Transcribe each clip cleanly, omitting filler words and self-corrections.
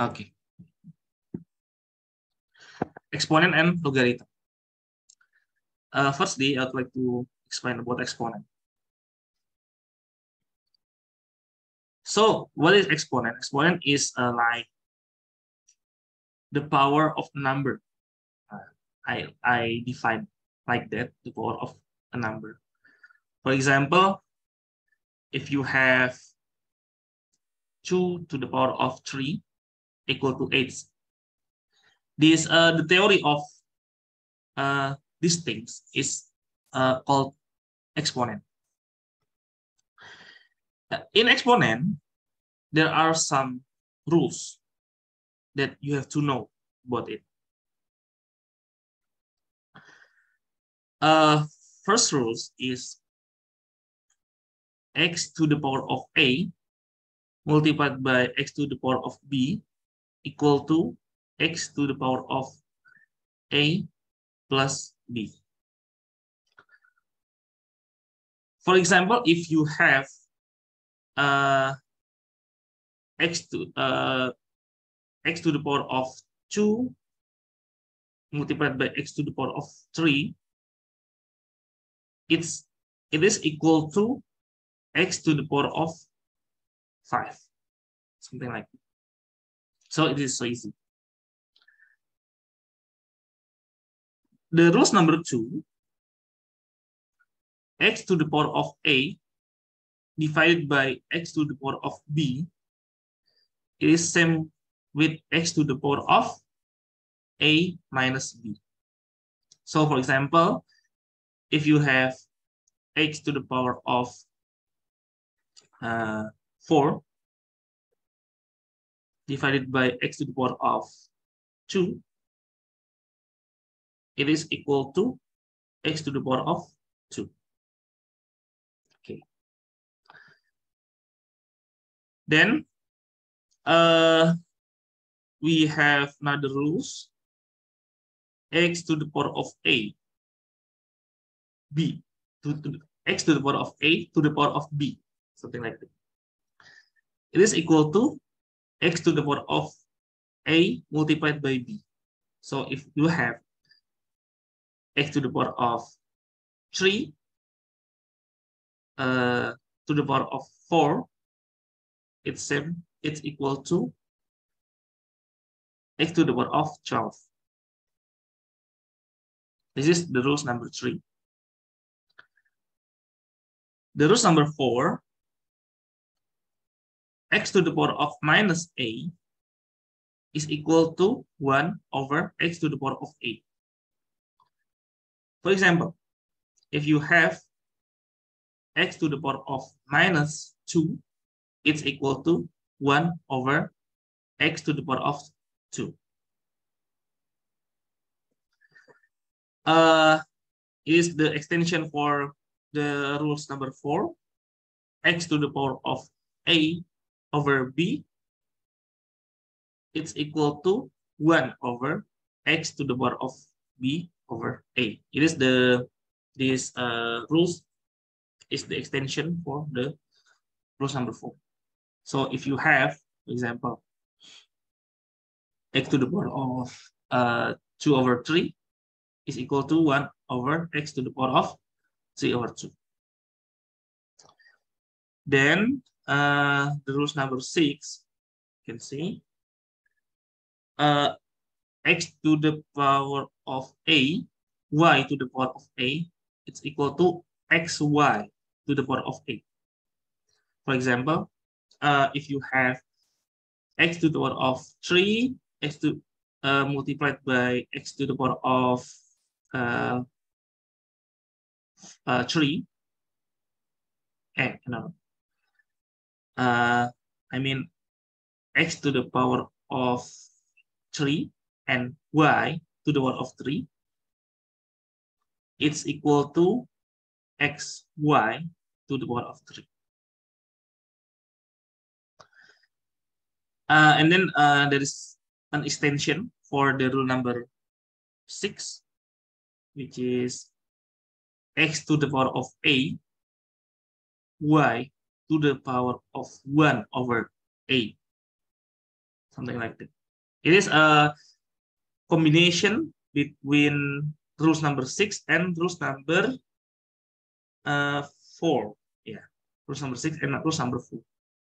Okay. Exponent and logarithm. Firstly, I'd like to explain about exponent. So, what is exponent? Exponent is like the power of a number. I define like that, the power of a number. For example, if you have 2 to the power of 3 equal to 8. This the theory of these things is called exponent. In exponent, there are some rules that you have to know about it. First rules is x to the power of a multiplied by x to the power of b equal to x to the power of a plus b. For example, if you have x to the power of 2 multiplied by x to the power of 3, it is equal to x to the power of 5, something like that. So it is so easy. The rules number 2, x to the power of a divided by x to the power of b is same with x to the power of a minus b. So for example, if you have x to the power of 4 divided by x to the power of 2, it is equal to x to the power of 2. Okay. Then we have another rules. X to the power of a b x to the power of a to the power of b, something like that. It is equal to x to the power of a multiplied by b. So if you have x to the power of 3 to the power of 4, it's equal to x to the power of 12. This is the rules number 3. The rules number 4, x to the power of minus a is equal to 1 over x to the power of a. For example, if you have x to the power of minus 2, it's equal to 1 over x to the power of 2. Is the extension for the rules number 4, x to the power of a over b, it's equal to 1 over x to the power of b over a. It is this rules is the extension for the rules number 4. So if you have, for example, x to the power of 2 over 3 is equal to 1 over x to the power of 3 over 2. Then the rules number 6, you can see x to the power of a, y to the power of a, it's equal to xy to the power of a. For example, if you have x to the power of 3, x to multiplied by x to the power of 3, I mean x to the power of 3 and y to the power of 3, it's equal to xy to the power of 3. And then there is an extension for the rule number 6, which is x to the power of a, y to the power of 1 over a. something like that. It is a combination between rules number 6 and rules number 4. Yeah, rules number 6 and rules number 4.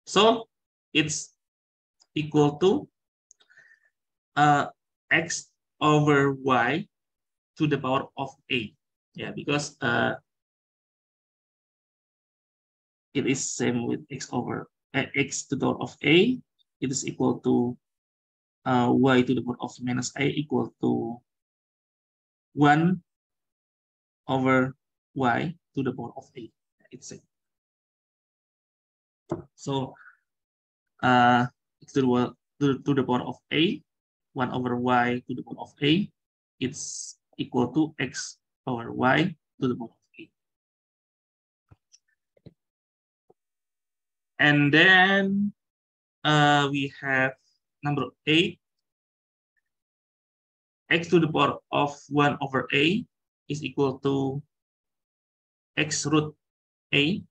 So it's equal to x over y to the power of a. Yeah, because it is same with x over x to the power of a. It is equal to y to the power of minus a equal to 1 over y to the power of a. It's same. So x to the power of a, 1 over y to the power of a, it's equal to x over y to the power of a. And then we have number 8, x to the power of 1 over a is equal to x root a,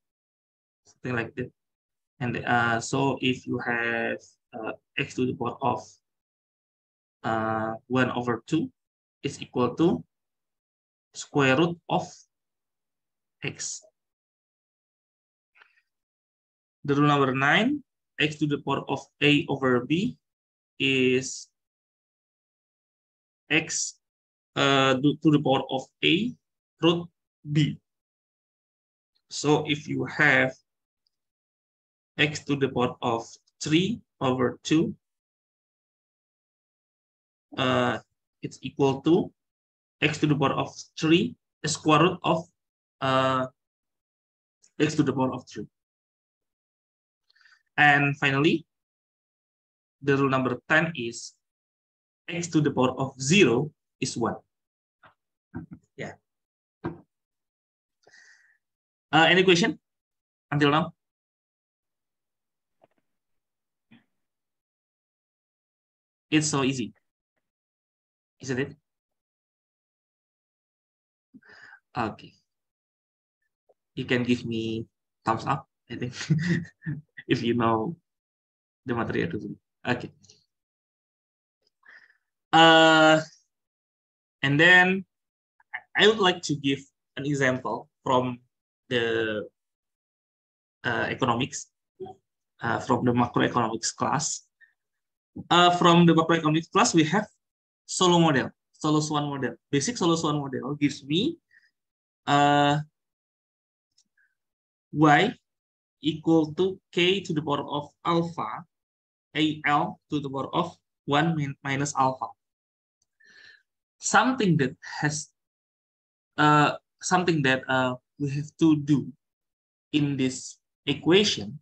something like that. And so if you have x to the power of 1 over 2 is equal to square root of x. The rule number 9, x to the power of a over b is x to the power of a root b. So if you have x to the power of 3 over 2, it's equal to x to the power of 3, the square root of x to the power of 3. And finally, the rule number 10 is x to the power of 0 is 1. Yeah. Any question until now? It's so easy, isn't it? Okay. You can give me thumbs up, I think, if you know the material. Okay. And then I would like to give an example from the economics, from the macroeconomics class. From the macroeconomics class, we have Solow model, Solow-Swan model. Basic Solow-Swan model gives me y equal to k to the power of alpha, al to the power of 1 minus alpha. Something that has something that we have to do in this equation.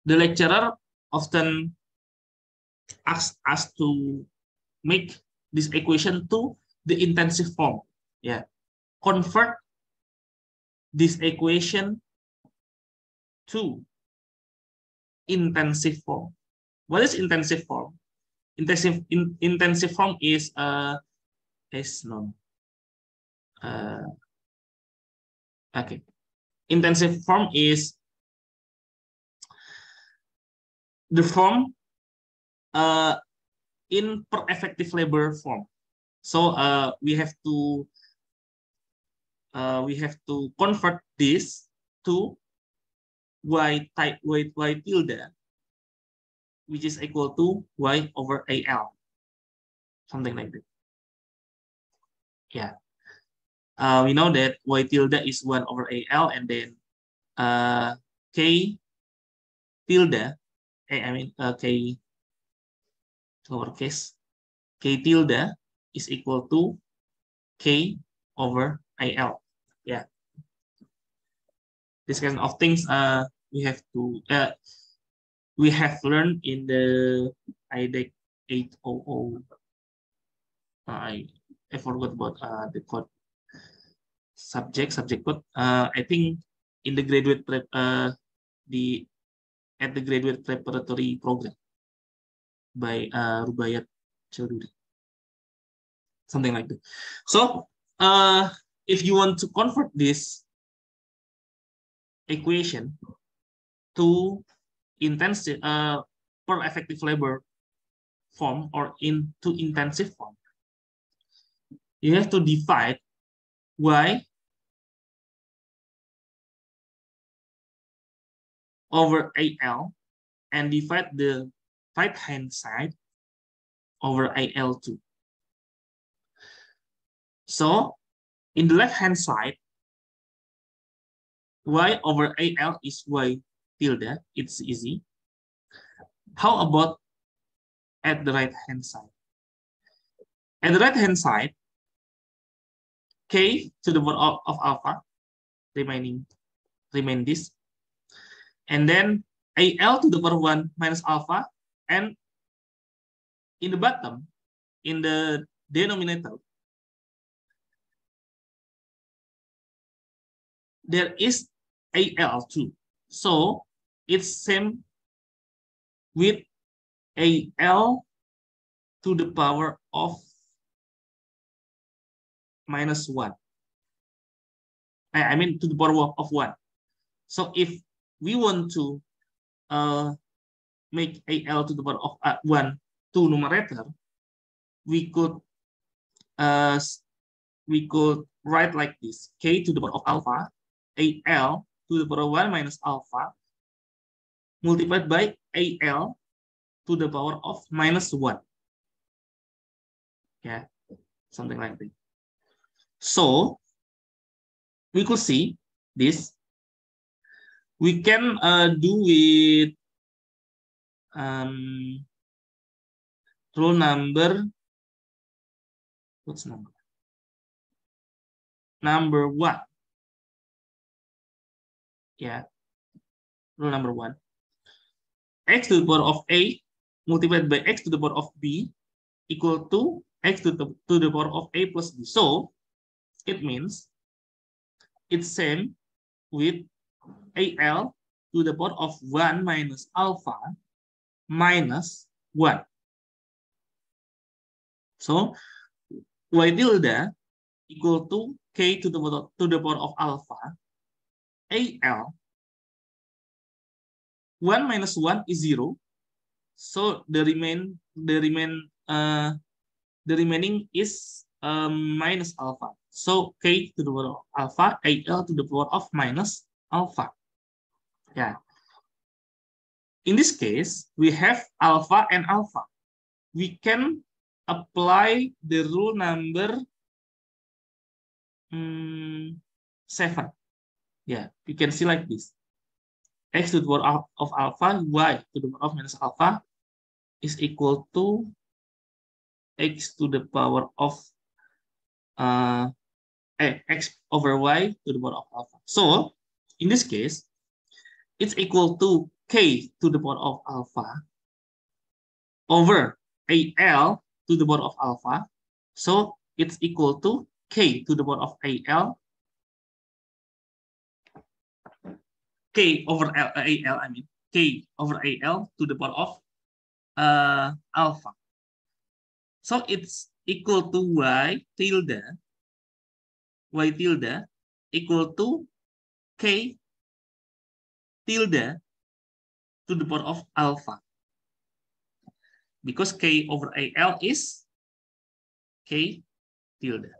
The lecturer often asks us to make this equation to the intensive form. Yeah, convert this equation to intensive form. What is intensive form? Intensive form is known. Okay, intensive form is the form in per effective labor form. So we have to convert this to y tilde, which is equal to y over al, something like that. Yeah, we know that y tilde is 1 over al, and then k tilde, k lowercase, k tilde is equal to k over al. Yeah, this kind of things we have learned in the IDEC 800. I forgot about the code subject code. I think in the graduate at the graduate preparatory program by Rubaiyat Chaudhuri, something like that. So if you want to convert this equation to intensive per effective labor form or into intensive form, you have to divide y over AL and divide the right hand side over AL2. So in the left hand side, y over AL is y tilde. It's easy. How about at the right hand side? At the right hand side, k to the power of alpha remain this, and then AL to the power 1 minus alpha, and in the bottom, in the denominator, there is AL2. So it's same with AL to the power of minus 1. I mean to the power of 1. So if we want to make AL to the power of 1 to numerator, we could write like this: k to the power of alpha, AL to the power 1 minus alpha, multiplied by AL to the power of minus 1. Yeah, something like that. So we could see this. We can do with rule number, what's number? Number 1. Yeah, rule number 1. X to the power of A multiplied by X to the power of B equal to X to the power of A plus B. So it means it's same with AL to the power of 1 minus alpha minus 1. So y tilde equal to k to the power of alpha AL 1 minus 1 is 0. So the remaining is minus alpha. So k to the power of alpha, AL to the power of minus alpha. Yeah. In this case, we have alpha and alpha. We can apply the rule number 7. Yeah, you can see like this. X to the power of alpha, y to the power of minus alpha is equal to x to the power of x over y to the power of alpha. So in this case, it's equal to k to the power of alpha over AL to the power of alpha. So it's equal to k to the power of AL, k over AL, I mean k over AL to the power of alpha. So it's equal to y tilde equal to k tilde to the power of alpha, because k over AL is k tilde.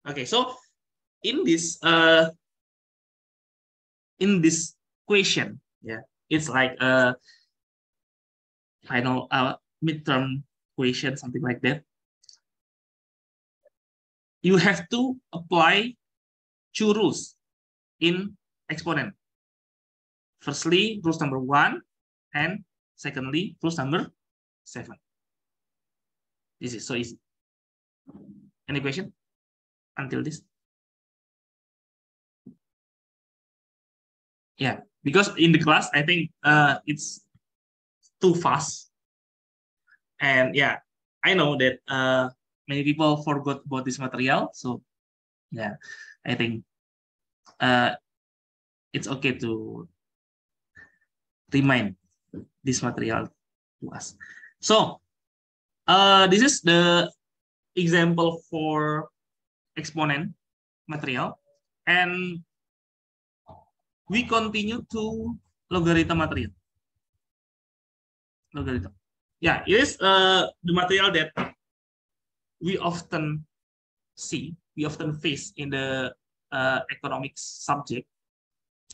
Okay, so in this question, yeah, it's like a final midterm question, something like that. You have to apply 2 rules in exponent. Firstly, rules number 1, and secondly, rules number 7. This is so easy. Any question until this? Yeah, because in the class, I think it's too fast. And yeah, I know that many people forgot about this material. So yeah, I think it's okay to remind this material to us. So this is the example for exponent material, and we continue to logarithm material. Logarithm. Yeah, it is the material that we often see, we often face in the economics subject,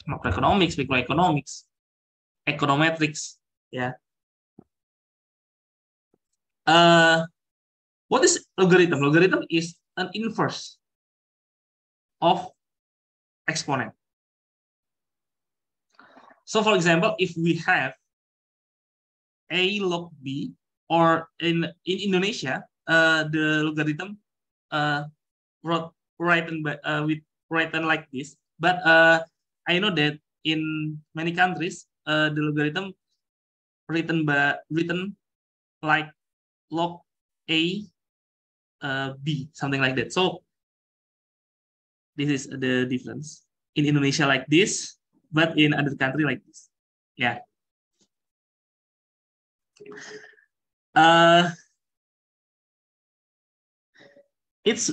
macroeconomics, microeconomics, econometrics. Yeah. What is logarithm? Logarithm is an inverse of exponent. So, for example, if we have a log b, or in Indonesia, the logarithm written written like this. But I know that in many countries, the logarithm written like log a b, something like that. So this is the difference. In Indonesia like this, but in other country like this. Yeah. It's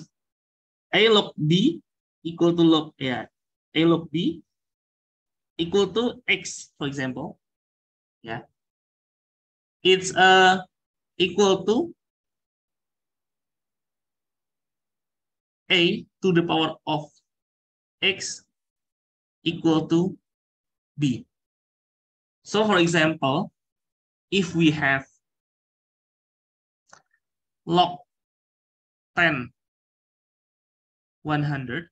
a log b equal to log, yeah, a log b equal to x, for example. Yeah. It's equal to a to the power of x equal to b. So, for example, if we have log 10 100,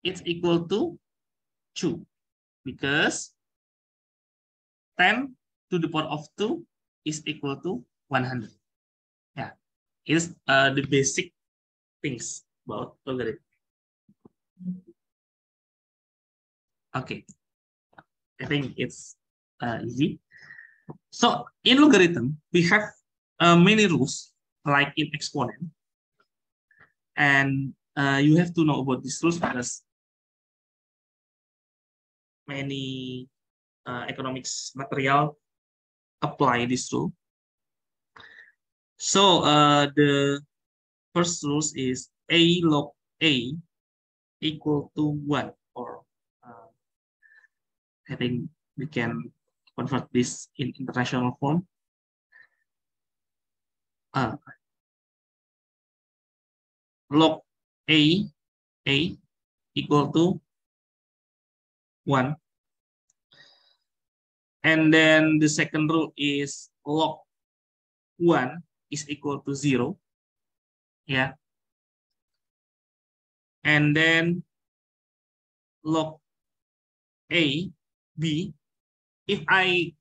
it's equal to 2, because 10 to the power of 2 is equal to 100. Yeah, it's the basic things about logarithm. Okay, I think it's easy. So in logarithm, we have many rules like in exponent, and you have to know about these rules because many economics material apply this rule. So the first rule is a log a equal to 1, or I think we can convert this in international form. Log a equal to 1. And then the second rule is log 1 is equal to 0. Yeah. And then log a b, if I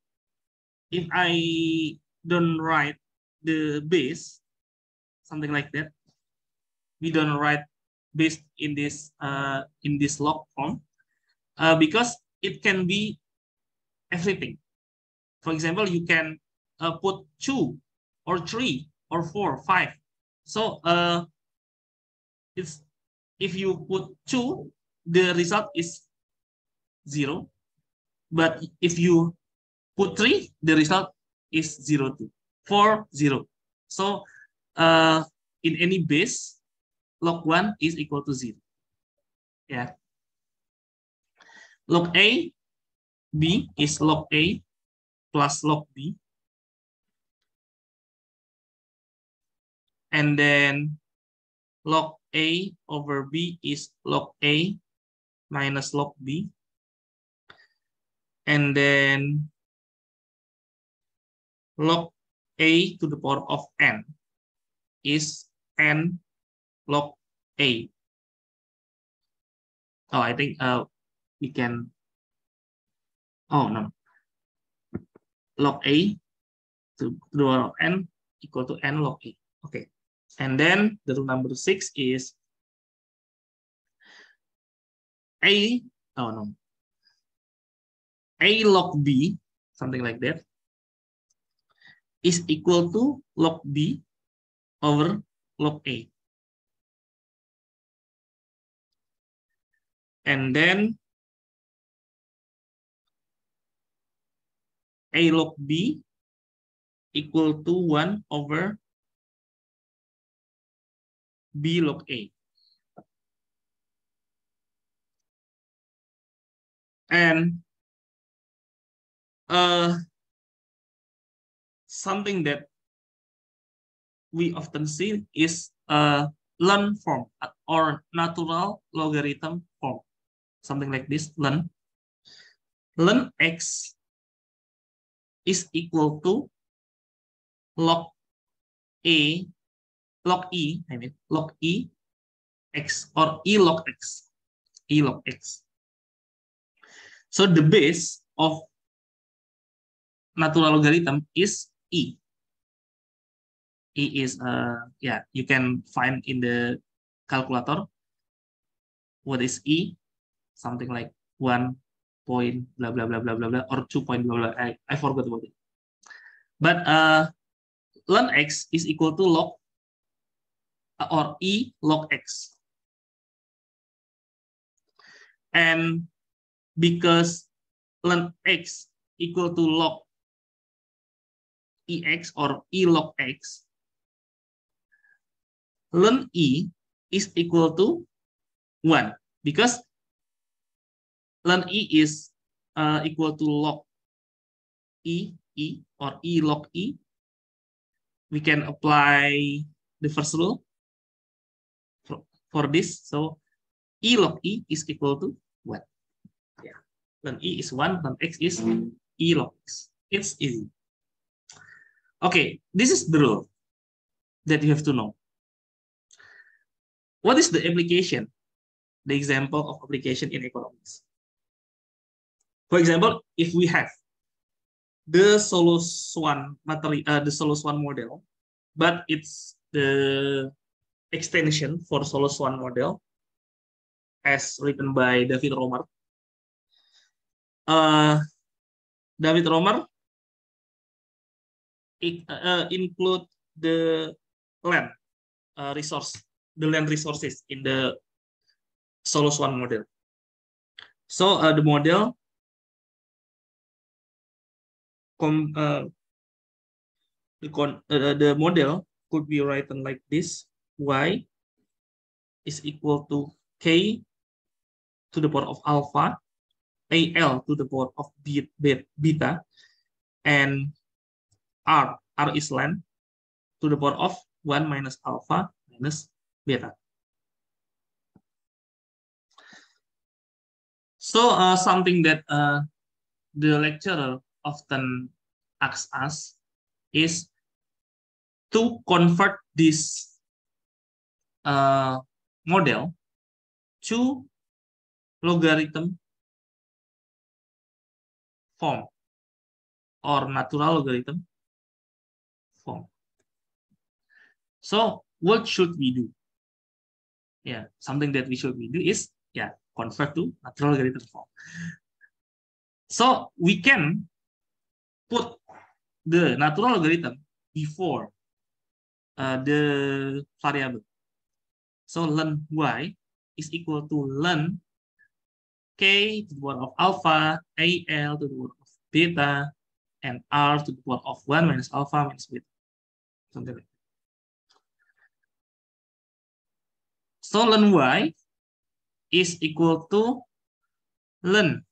don't write the base, something like that, we don't write base in this log form, because it can be everything. For example, you can put 2 or 3 or 4, 5. So it's, if you put 2, the result is 0. But if you put 3, the result is 0, 2, 4, 0. So in any base, log 1 is equal to 0. Yeah. Log a b is log a plus log b. And then log a over b is log a minus log b. And then log a to the power of n is n log a. Oh, I think we can, oh no, log a to the power of n equal to n log a. Okay. And then the rule number 6 is a, oh no, a log b, something like that, is equal to log b over log a. And then a log b equal to 1 over b log a. And something that we often see is a ln form or natural logarithm form. Something like this, ln x is equal to log log e x or e log x. So the base of natural logarithm is e. E is you can find in the calculator what is e, something like 1 point blah blah blah blah blah blah or 2 point blah blah. I forgot about it. But ln x is equal to log or e log x. And because ln x equal to log ex or e log x, ln e is equal to 1 because ln e is equal to log e or e log e. We can apply the first rule for this. So e log e is equal to 1. Yeah. Ln e is 1, ln x is e log x. It's easy. Okay, this is the rule that you have to know. What is the application? The example of application in economics. For example, if we have the Solus-1 the Solus-1 model, but it's the extension for Solus-1 model as written by David Romer. David Romer include the land resources in the Solus-1 model. So the model the model could be written like this: y is equal to k to the power of alpha, al to the power of beta, and r is ln to the power of 1 minus alpha minus beta. So something that the lecturer often asks us is to convert this model to logarithm form or natural logarithm form. So what should we do? Yeah, something that we should do is convert to natural logarithm form. So we can put the natural logarithm before the variable. So ln y is equal to ln k to the power of alpha, al to the power of beta, and r to the power of 1 minus alpha minus beta. Something like that. So ln y is equal to ln.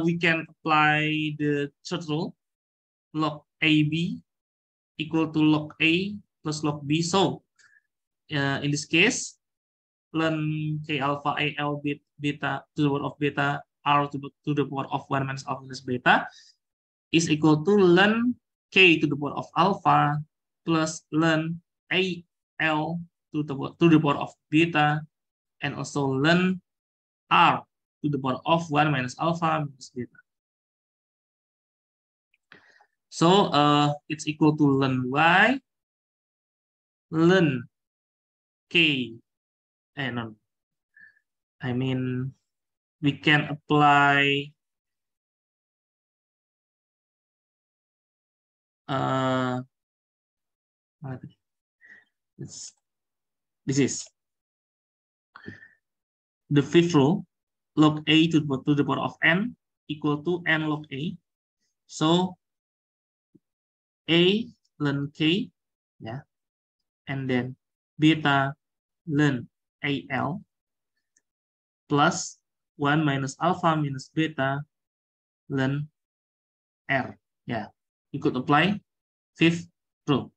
We can apply the third rule, log AB equal to log A plus log B. So in this case, ln k alpha al beta to the power of beta r to the power of 1 minus alpha minus beta is equal to ln k to the power of alpha plus ln al to the power of beta and also ln r to the power of 1 minus alpha minus beta. So it's equal to ln y, ln k, no, I mean we can apply this is the fifth rule, log a to the power of n equal to n log a. So a ln k, and then beta ln al plus 1 minus alpha minus beta ln r. Yeah, you could apply fifth rule.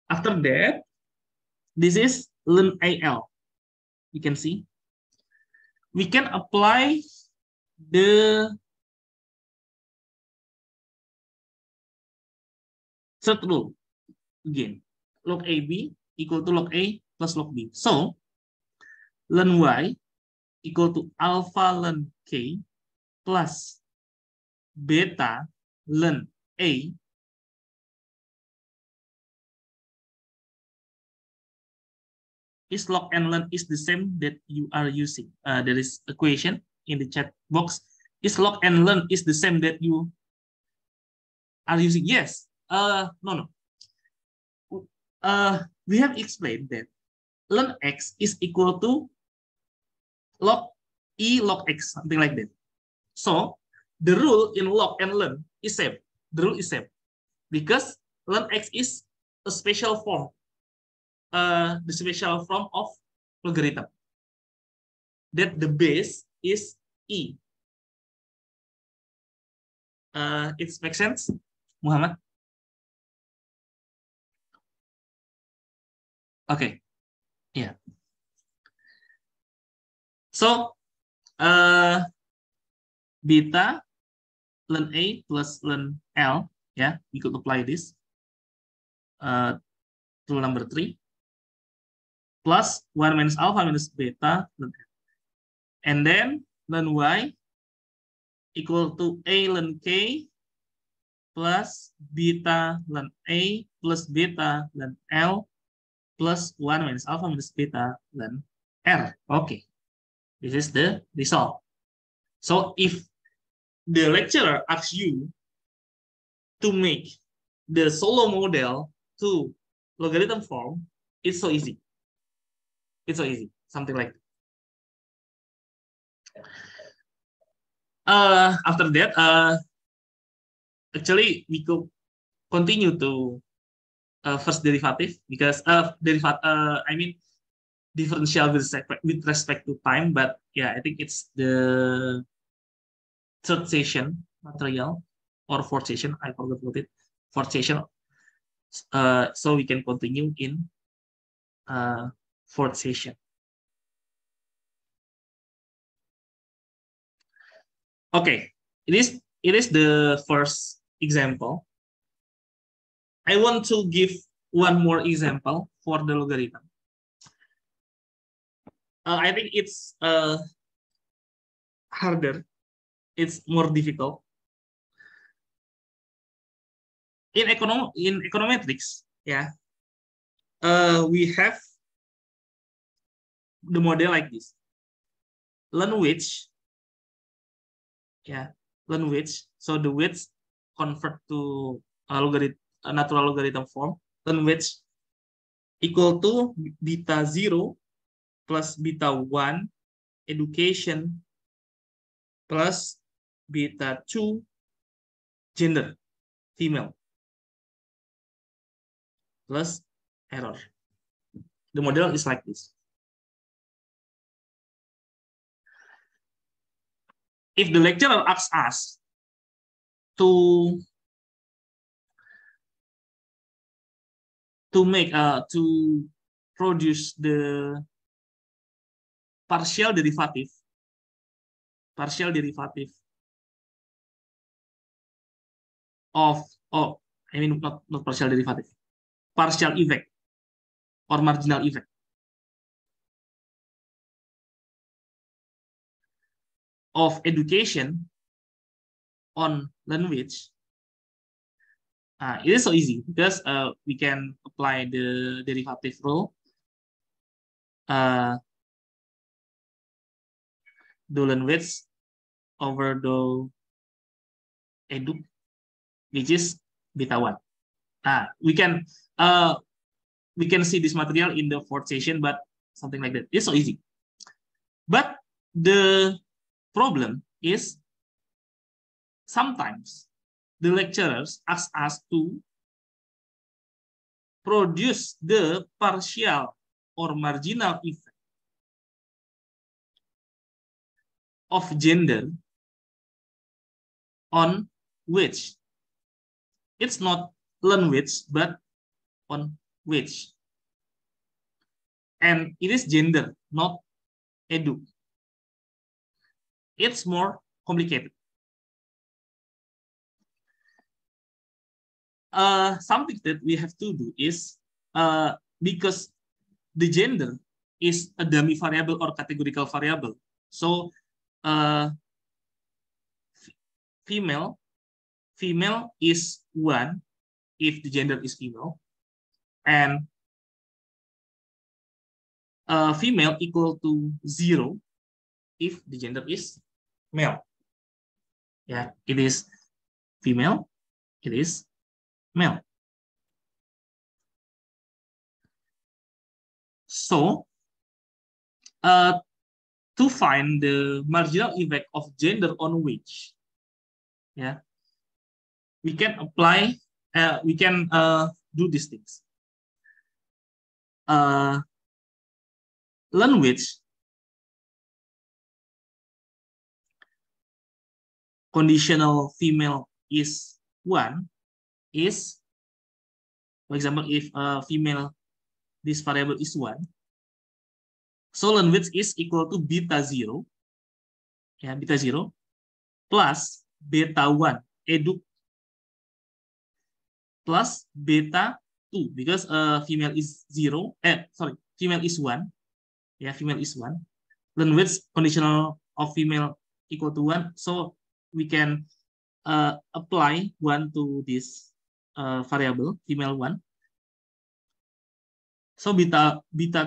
After that, this is learn AL. You can see we can apply the third rule again. Log AB equal to log A plus log B. So ln Y equal to alpha ln K plus beta ln A is log and ln is the same that you are using. There is a question in the chat box. Is log and ln is the same that you are using? Yes. No. We have explained that ln x is equal to log E log x, something like that. So the rule in log and ln is same. The rule is same because ln x is a special form, the special form of logarithm. That the base is E. It makes sense, Muhammad? Okay. Yeah. So beta ln A plus ln L, yeah, we could apply this. Rule number 3 plus 1 minus alpha minus beta ln L. And then ln Y equal to A ln K plus beta ln A plus beta ln L plus 1 minus alpha minus beta ln R. Okay. This is the result. So if the lecturer asks you to make the Solow model to logarithm form, it's so easy. It's so easy. Something like that. After that, actually we could continue to first derivative because I mean differential with respect to time, but yeah, I think it's the third session material or fourth session. I forgot what it. Fourth session. So we can continue in fourth session. Okay, it is the first example. I want to give one more example for the logarithm. I think it's harder. It's more difficult. In econometrics, yeah, we have the model like this. Learn which, yeah, learn which. So the weights convert to a natural logarithm form. Learn which equal to beta 0 plus beta 1 education plus beta 2 gender female plus error. The model is like this. If the lecturer asks us to produce the partial derivative of I mean not partial derivative, partial effect or marginal effect of education on language. It is so easy because we can apply the derivative rule. The language over the edu, which is beta 1. We can see this material in the fourth session, but something like that. It's so easy. But the problem is sometimes the lecturers ask us to produce the partial or marginal effect of gender on which. It's not learn which, but on which. And it is gender, not edu. It's more complicated. Something that we have to do is, because the gender is a dummy variable or categorical variable. So female is 1 if the gender is female, and female equal to 0 if the gender is male. Yeah, it is female, it is male. So to find the marginal effect of gender on which, yeah, we can apply, we can do these things. Learn which conditional female is 1 is, for example, if female, this variable is 1, so learn which is equal to beta 0, yeah, beta 0 plus beta 1 edu plus beta 2, because female is 0, female is 1, yeah, female is 1. Learn which conditional of female equal to 1, so we can apply 1 to this variable female 1. So beta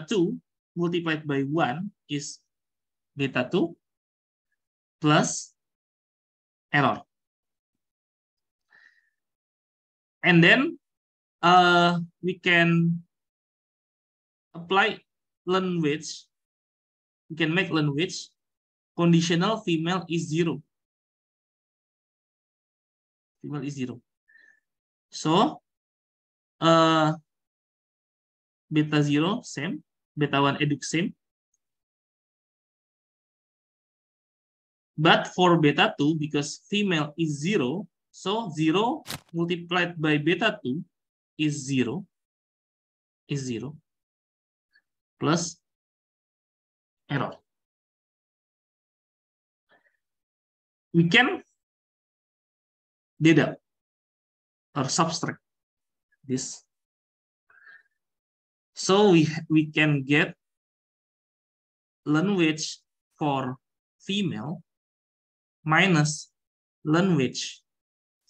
2 multiplied by 1 is beta 2 plus error. And then we can apply learn which. We can make learn which conditional female is 0. Female is 0. So beta 0 same, beta 1 edu same. But for beta 2, because female is 0, so 0 multiplied by beta 2 is 0, plus error. We can deduct or subtract this. So we can get learn which for female minus learn which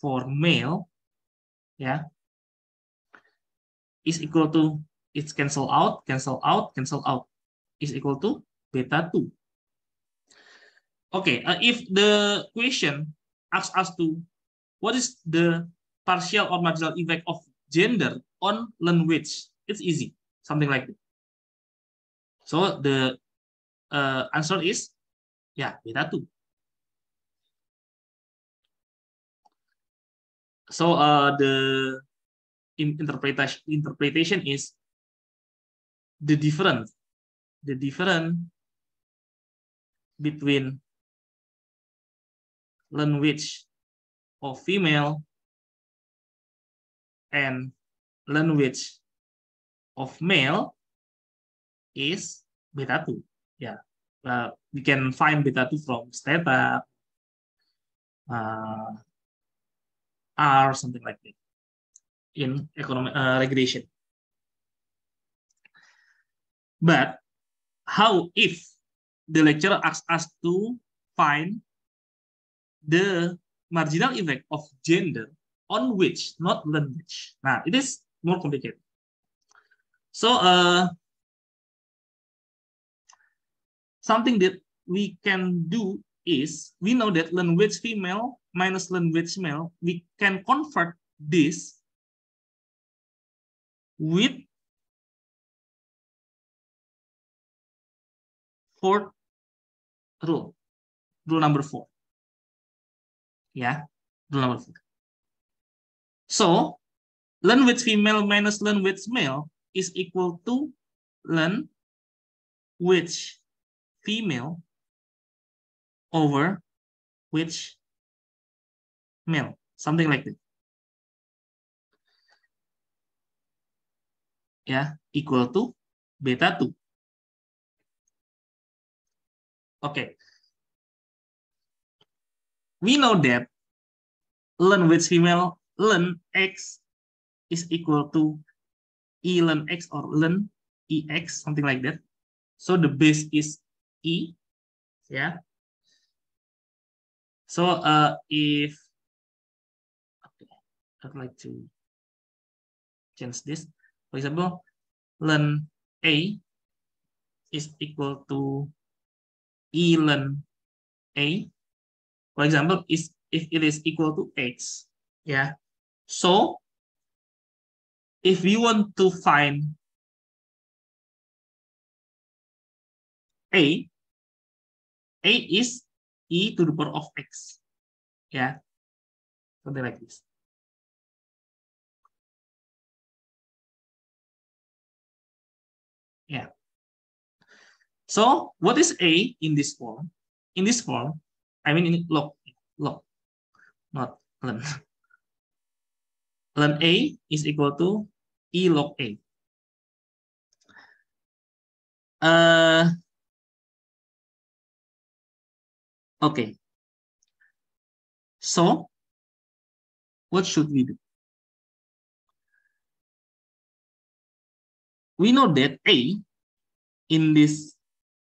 for male, yeah, is equal to, it's cancel out, is equal to beta 2. Okay, if the question asks us to what is the partial or marginal effect of gender on learn which, it's easy, something like that. So the answer is, yeah, beta 2. So the interpretation is the difference between learn which of female and learn which of male is beta 2. Yeah, we can find beta 2 from Stata, R, something like that in economic regression. But how if the lecturer asks us to find the marginal effect of gender on which, not learn which? Nah, it is more complicated. So something that we can do is, we know that learn which female minus learn which male, we can convert this with fourth rule number 4. Yeah, rule number 4. So learn which female minus learn which male is equal to learn which female over which male, something like that. Yeah, equal to beta 2. Okay. We know that ln which female, ln x is equal to e ln x or ln ex, something like that. So the base is e. Yeah. So if okay, I'd like to change this. For example, ln a is equal to e ln a. For example, is if it is equal to x. Yeah. So if we want to find a is e to the power of x. Yeah. Something like this. Yeah. So what is a in this form? In this form, I mean in log, not ln. Ln a is equal to e log a. Okay. So what should we do? We know that a in this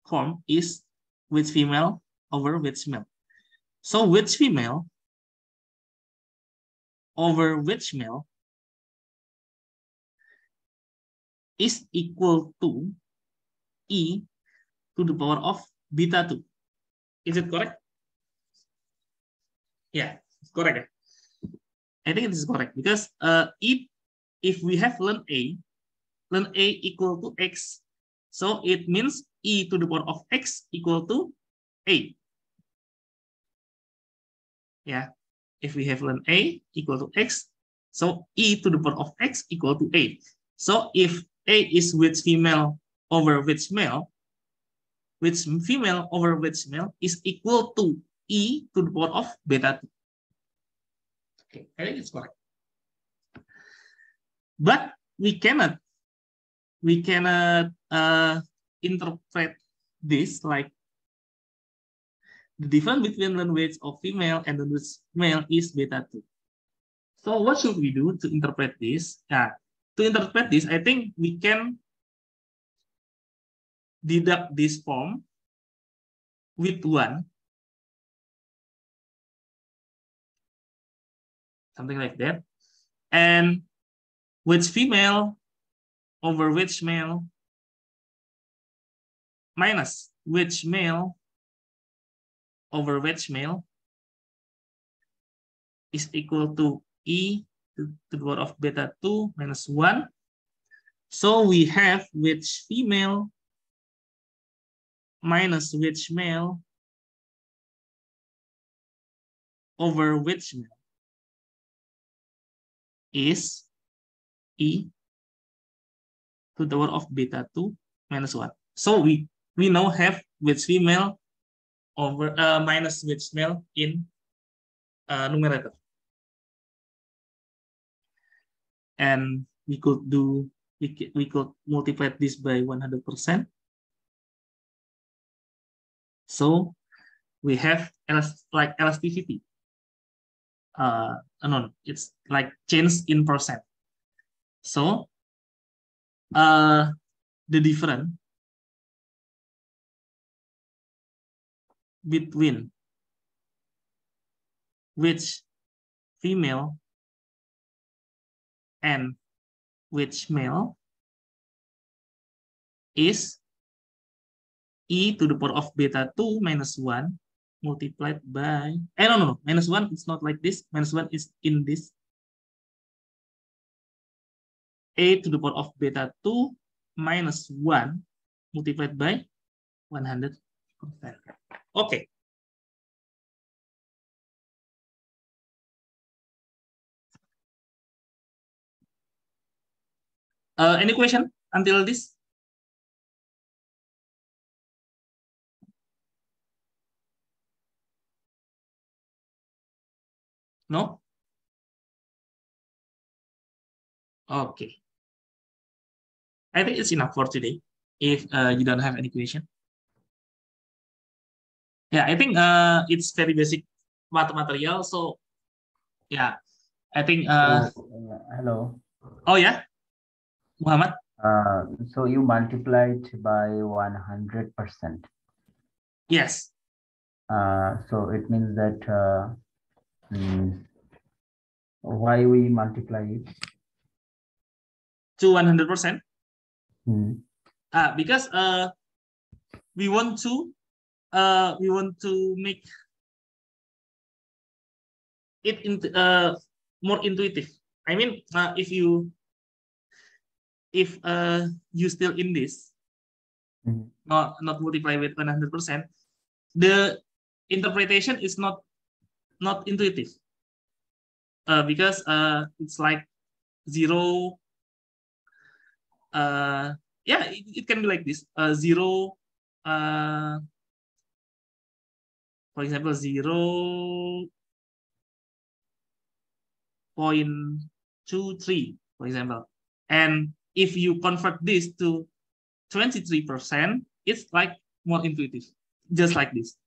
form is which female over which male. So which female over which male is equal to e to the power of beta 2. Is it correct? Yeah, it's correct. I think it is correct because if we have ln a equal to x, so it means e to the power of x equal to a. Yeah, if we have ln a equal to x, so e to the power of x equal to a. So if a is which female over which male, which female over which male is equal to e to the power of beta 2. Okay, I think it's correct. But we cannot interpret this like the difference between ln weights of female and ln weights male is beta 2. So what should we do to interpret this? Yeah, to interpret this, I think we can deduct this form with 1, something like that, and which female over which male minus which male over which male is equal to e to the power of beta 2 minus 1. So we have which female minus which male over which male is e to the power of beta 2 minus 1. So we now have which female over minus which male in numerator. And we could do, we could multiply this by 100%. So we have like elasticity. No, it's like change in percent. So the difference between which female and which male is e to the power of beta 2 minus 1 multiplied by, no, minus 1, it's not like this. Minus 1 is in this. A to the power of beta 2 minus 1 multiplied by 100%. Okay. Any question until this? No? Okay. I think it's enough for today. If you don't have any question. Yeah, I think it's very basic material. So yeah, I think Hello. oh yeah, Muhammad. So you multiplied by 100%. Yes. So it means that why we multiply it? To 100%. Hmm. Because we want to make it into more intuitive. I mean, if you still in this, Hmm. not multiply with 100%, the interpretation is not intuitive. Because it's like zero. Yeah, it can be like this. Zero. For example, 0.23, for example. And if you convert this to 23%, it's like more intuitive, just like this.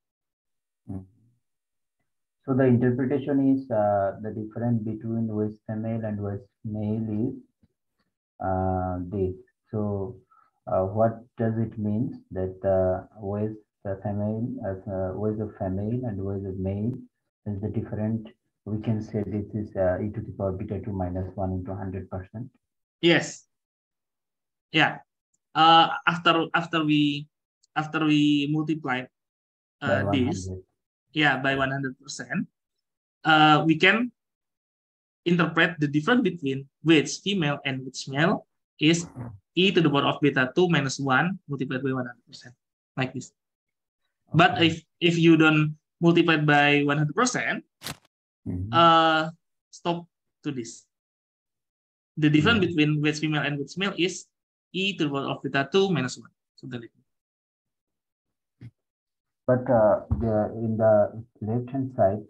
So the interpretation is the difference between West female and West male is this. So what does it mean that West female as West of female and West of male is the different? We can say this is e to the power beta 2 minus 1 into 100%. Yes. Yeah. After we multiply By this, 100. yeah, by 100%, we can interpret the difference between which female and which male is e to the power of beta 2 minus 1 multiplied by 100%, like this. But Okay. if you don't multiply by 100%, stop to this. The difference between which female and which male is e to the power of beta 2 minus 1. Something like that. But in the left-hand side,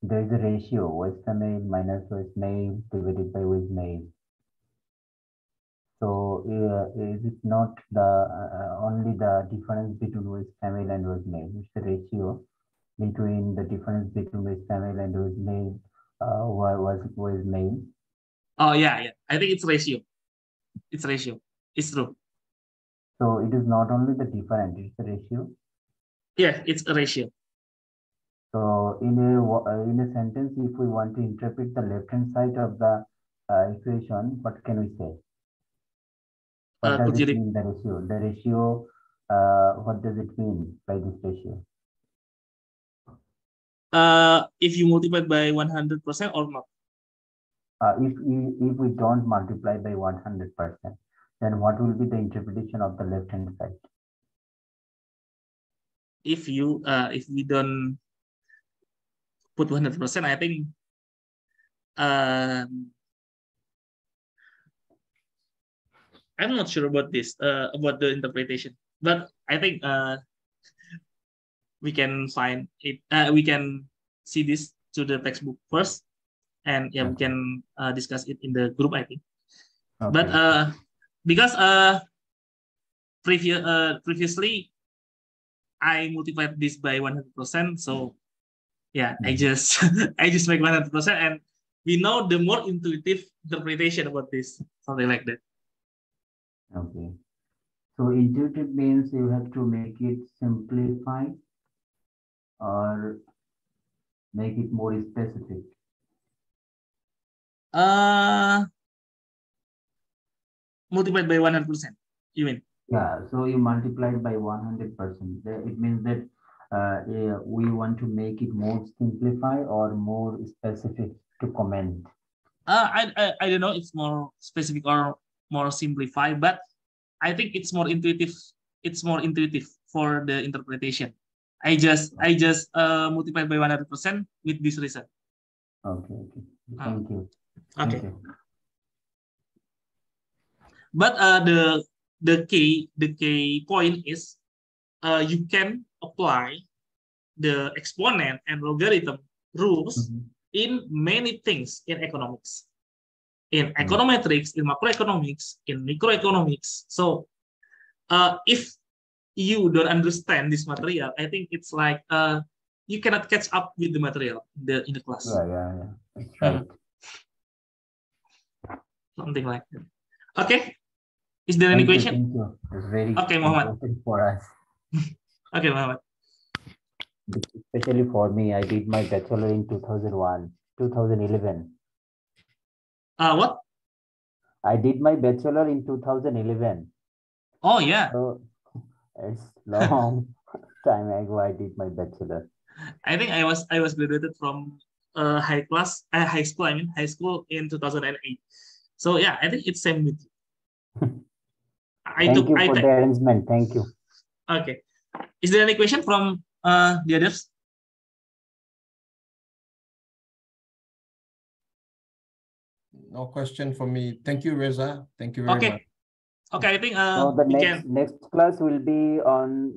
there is a ratio, West female minus West male divided by West male. So is it not the only the difference between West female and West male? It's the ratio between the difference between West female and West male was male. Oh yeah. I think it's ratio. It's ratio. It's true. So it is not only the difference, it's the ratio. Yeah, it's a ratio. So in a sentence, if we want to interpret the left-hand side of the equation, what can we say? What does it mean, the ratio? The ratio, what does it mean by this ratio? If you multiply by 100% or not? If we don't multiply by 100%, then what will be the interpretation of the left-hand side? If we don't put 100%, I think I'm not sure about this, about the interpretation, but I think we can find it. We can see this to the textbook first, and yeah, we can discuss it in the group, I think. Okay. But because previously I multiplied this by 100%, so yeah, I just I just make 100%, and we know the more intuitive interpretation about this, something like that. Okay. So intuitive means you have to make it simplify or make it more specific. Multiplied by 100%, you mean? Yeah, so you multiplied by 100%. It means that yeah, we want to make it more simplify or more specific to comment. I don't know, it's more specific or more simplified, but I think it's more intuitive. It's more intuitive for the interpretation. I just multiplied by 100% with this result. Okay. Thank you. Okay. Thank you. But the key point is you can apply the exponent and logarithm rules in many things in economics, in econometrics, in macroeconomics, in microeconomics. So if you don't understand this material, I think it's like you cannot catch up with the material in the class. Yeah. That's right. Something like that. Okay. Is there any question? Thank you. It's very Okay, Muhammad. important for us. Okay, Muhammad. Especially for me, I did my bachelor in 2011. What? I did my bachelor in 2011. Oh yeah. So it's long time ago I did my bachelor. I think I was graduated from high school. I mean high school in 2008. So yeah, I think it's same with you. Thank you for the arrangement. Thank you. Okay. Is there any question from the others? No question for me. Thank you, Reza. Thank you very much. Okay, I think so the next class will be on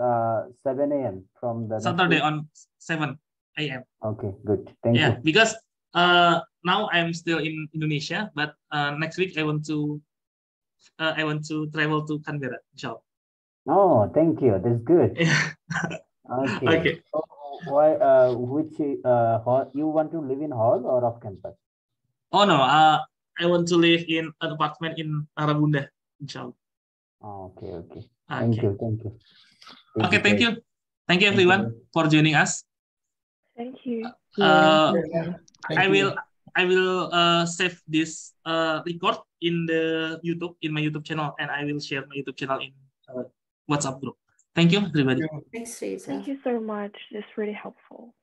7 a.m. from the Saturday on 7 a.m. Okay, good. Thank you. Because now I'm still in Indonesia, but next week I want to travel to Canberra. Inshallah. Oh, thank you. That's good. Okay. So why? Which hall you want to live in hall or off campus? Oh no. I want to live in an apartment in Marabunda. Inshallah. Oh, okay. Thank you. Okay, thank you. Thank you everyone for joining us. Thank you. I will save this record in the YouTube, in my YouTube channel, and I will share my YouTube channel in WhatsApp group. Thank you, everybody. Thanks, Reza. Thank you so much. It's really helpful.